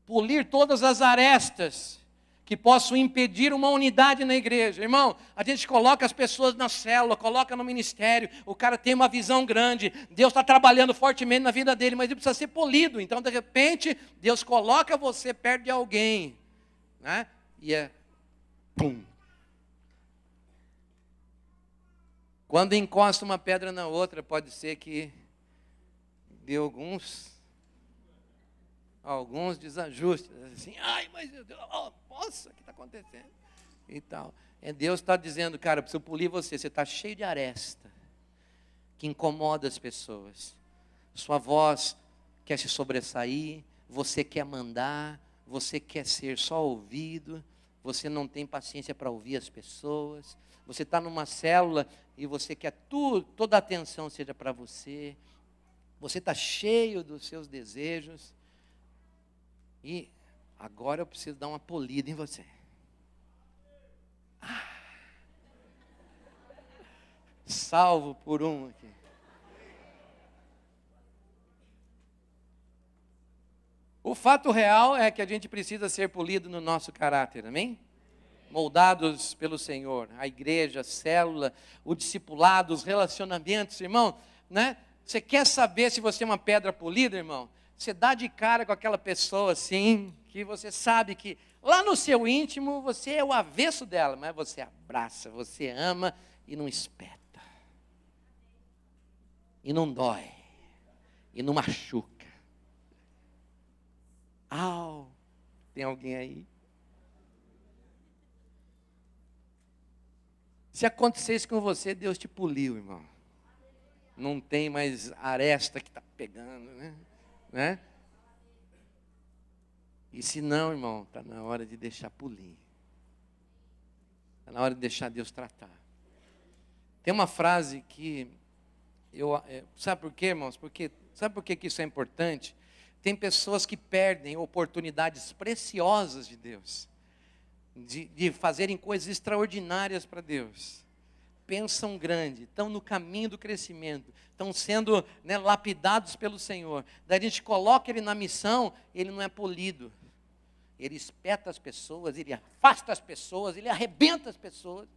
Polir todas as arestas que possam impedir uma unidade na igreja. Irmão, a gente coloca as pessoas na célula, coloca no ministério, o cara tem uma visão grande, Deus está trabalhando fortemente na vida dele, mas ele precisa ser polido. Então, de repente, Deus coloca você perto de alguém, né? E pum. Quando encosta uma pedra na outra, pode ser que dê alguns desajustes. Assim, ai, mas nossa, o que está acontecendo? E tal. Deus está dizendo, cara, eu preciso polir você. Você está cheio de aresta, que incomoda as pessoas. Sua voz quer se sobressair, você quer mandar, você quer ser só ouvido, você não tem paciência para ouvir as pessoas. Você está numa célula e você quer toda a atenção seja para você. Você está cheio dos seus desejos. E agora eu preciso dar uma polida em você. Salvo por um aqui. O fato real é que a gente precisa ser polido no nosso caráter, amém? Moldados pelo Senhor, a igreja, a célula, o discipulado, os relacionamentos, irmão, né? Você quer saber se você é uma pedra polida, irmão? Você dá de cara com aquela pessoa assim, que você sabe que lá no seu íntimo você é o avesso dela, mas você abraça, você ama e não espeta. E não dói. E não machuca. Tem alguém aí? Se acontecer isso com você, Deus te poliu, irmão. Não tem mais aresta que está pegando, né? E se não, irmão, está na hora de deixar polir. Está na hora de deixar Deus tratar. Tem uma frase que sabe por quê, irmãos? Sabe por que isso é importante? Tem pessoas que perdem oportunidades preciosas de Deus, de fazerem coisas extraordinárias para Deus. Pensam grande, estão no caminho do crescimento, estão sendo, né, lapidados pelo Senhor. Daí a gente coloca ele na missão, ele não é polido. Ele espeta as pessoas, ele afasta as pessoas, ele arrebenta as pessoas.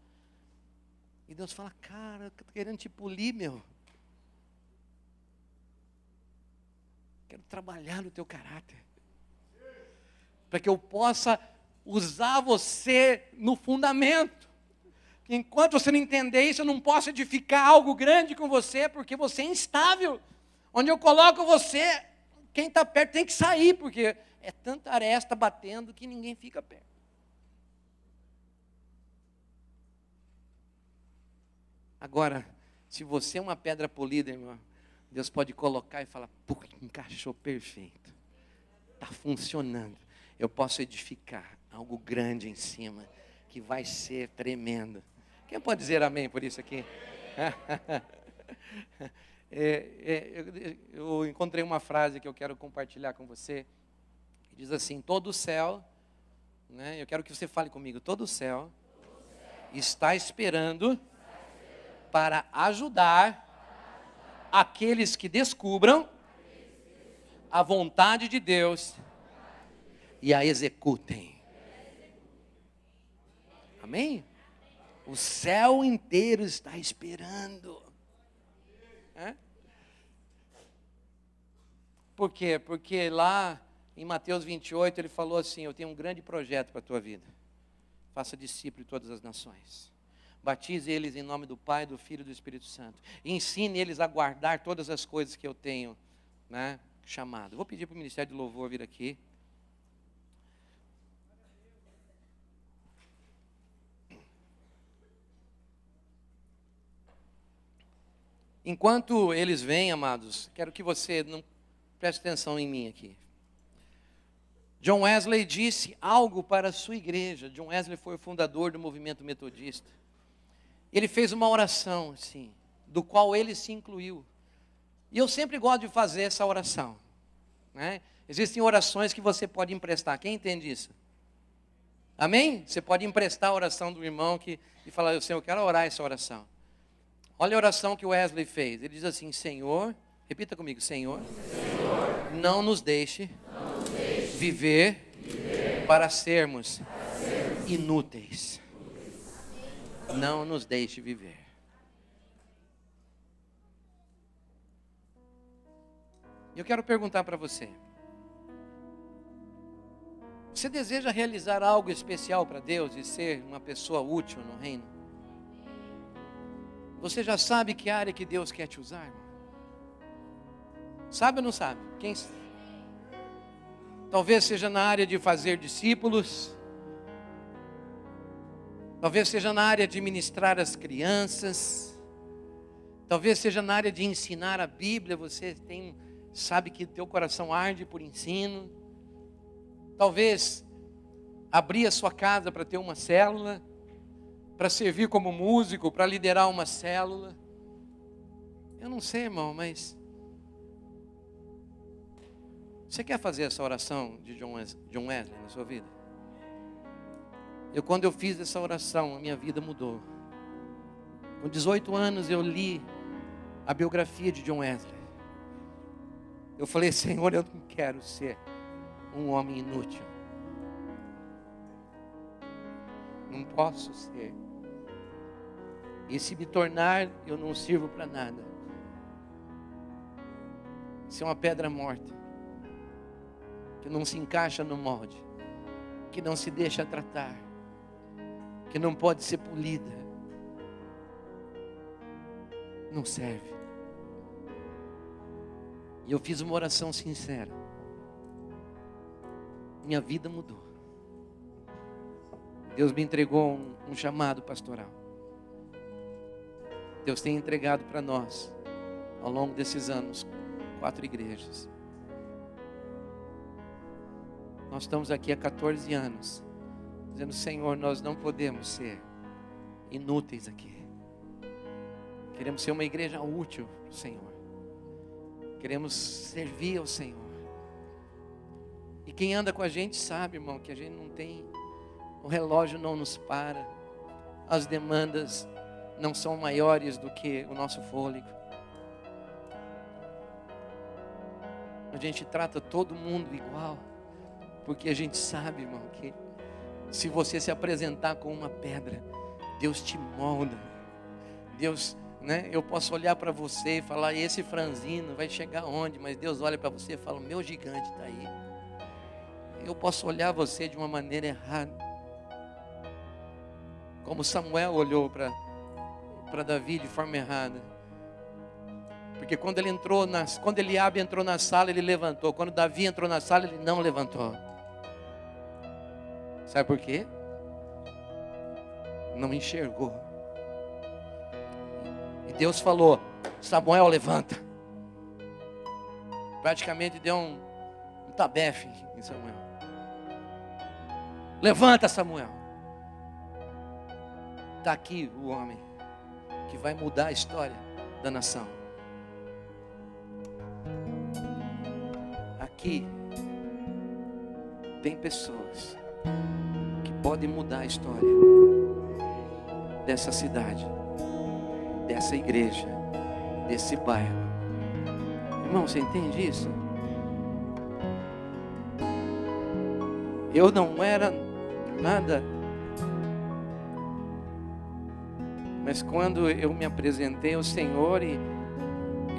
E Deus fala, cara, eu estou querendo te polir, meu. quero trabalhar no teu caráter. Para que eu possa usar você no fundamento. Enquanto você não entender isso, eu não posso edificar algo grande com você, porque você é instável. Onde eu coloco você, quem está perto tem que sair, porque é tanta aresta batendo que ninguém fica perto. Agora, se você é uma pedra polida, irmão, Deus pode colocar e falar, encaixou perfeito. Está funcionando. Eu posso edificar algo grande em cima, que vai ser tremendo. Quem pode dizer amém por isso aqui? Eu encontrei uma frase que eu quero compartilhar com você. Que diz assim, todo o céu, né, eu quero que você fale comigo, todo o céu está esperando para ajudar aqueles que descubram a vontade de Deus e a executem. Amém? O céu inteiro está esperando. Por quê? Porque lá em Mateus 28 ele falou assim, eu tenho um grande projeto para a tua vida. Faça discípulo de todas as nações. Batize eles em nome do Pai, do Filho e do Espírito Santo. E ensine eles a guardar todas as coisas que eu tenho, né, chamado. Vou pedir para o Ministério de Louvor vir aqui. Enquanto eles vêm, amados, quero que você não preste atenção em mim aqui. John Wesley disse algo para a sua igreja. John Wesley foi o fundador do movimento metodista. Ele fez uma oração, assim, do qual ele se incluiu. E eu sempre gosto de fazer essa oração, né? Existem orações que você pode emprestar. Quem entende isso? Amém? Você pode emprestar a oração do irmão e falar, Senhor, eu quero orar essa oração. Olha a oração que o Wesley fez. Ele diz assim, Senhor, repita comigo, Senhor, não nos deixe, viver para sermos inúteis. Não nos deixe viver. Eu quero perguntar para você. Você deseja realizar algo especial para Deus e ser uma pessoa útil no reino? Você já sabe que área que Deus quer te usar? Sabe ou não sabe? Talvez seja na área de fazer discípulos. Talvez seja na área de ministrar as crianças. Talvez seja na área de ensinar a Bíblia. Você sabe que teu coração arde por ensino. Talvez abrir a sua casa para ter uma célula, para servir como músico, para liderar uma célula. Eu não sei, irmão, mas você quer fazer essa oração de John Wesley na sua vida? Quando eu fiz essa oração, a minha vida mudou. Com 18 anos eu li a biografia de John Wesley. Eu falei, Senhor, eu não quero ser um homem inútil. Não posso ser. E se me tornar, eu não sirvo para nada. Ser uma pedra morta, que não se encaixa no molde, que não se deixa tratar, que não pode ser polida, não serve. E eu fiz uma oração sincera. Minha vida mudou. Deus me entregou um chamado pastoral. Deus tem entregado para nós, ao longo desses anos, 4 igrejas. Nós estamos aqui há 14 anos, dizendo, Senhor, nós não podemos ser inúteis aqui. Queremos ser uma igreja útil para o Senhor. Queremos servir ao Senhor. E quem anda com a gente sabe, irmão, que a gente não tem, o relógio não nos para, as demandas não são maiores do que o nosso fôlego. A gente trata todo mundo igual, porque a gente sabe, irmão, que se você se apresentar com uma pedra, Deus te molda, Deus né? Eu posso olhar para você e falar, esse franzino vai chegar onde? Mas Deus olha para você e fala, meu gigante está aí. Eu posso olhar você de uma maneira errada, como Samuel olhou para Davi de forma errada. Porque quando Eliabe entrou na sala, ele levantou. Quando Davi entrou na sala, ele não levantou. Sabe por quê? Não enxergou. E Deus falou, Samuel, levanta. Praticamente deu um tabefe em Samuel. Levanta, Samuel. Está aqui o homem que vai mudar a história da nação. Aqui tem pessoas que podem mudar a história dessa cidade, dessa igreja, desse bairro. Irmão, você entende isso? Eu não era nada, mas quando eu me apresentei ao Senhor e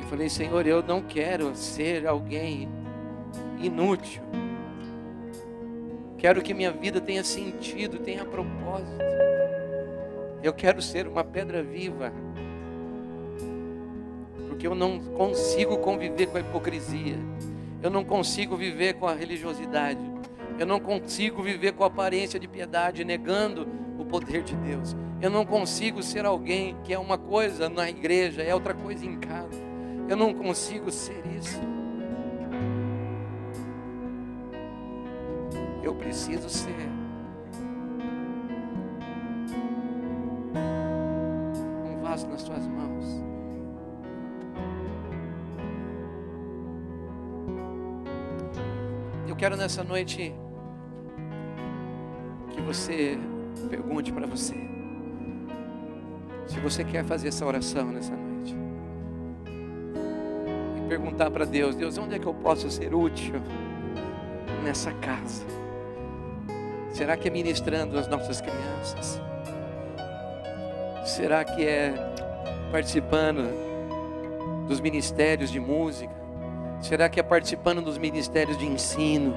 falei, Senhor, eu não quero ser alguém inútil. Quero que minha vida tenha sentido, tenha propósito. Eu quero ser uma pedra viva. Porque eu não consigo conviver com a hipocrisia. Eu não consigo viver com a religiosidade. Eu não consigo viver com a aparência de piedade, negando o poder de Deus. Eu não consigo ser alguém que é uma coisa na igreja, é outra coisa em casa. Eu não consigo ser isso. Eu preciso ser um vaso nas tuas mãos. Eu quero nessa noite que você pergunte para você se você quer fazer essa oração nessa noite e perguntar para Deus, Deus, onde é que eu posso ser útil nessa casa? Será que é ministrando as nossas crianças? Será que é participando dos ministérios de música? Será que é participando dos ministérios de ensino?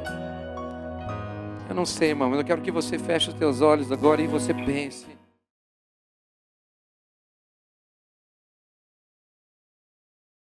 Eu não sei, irmão, mas eu quero que você feche os teus olhos agora e você pense.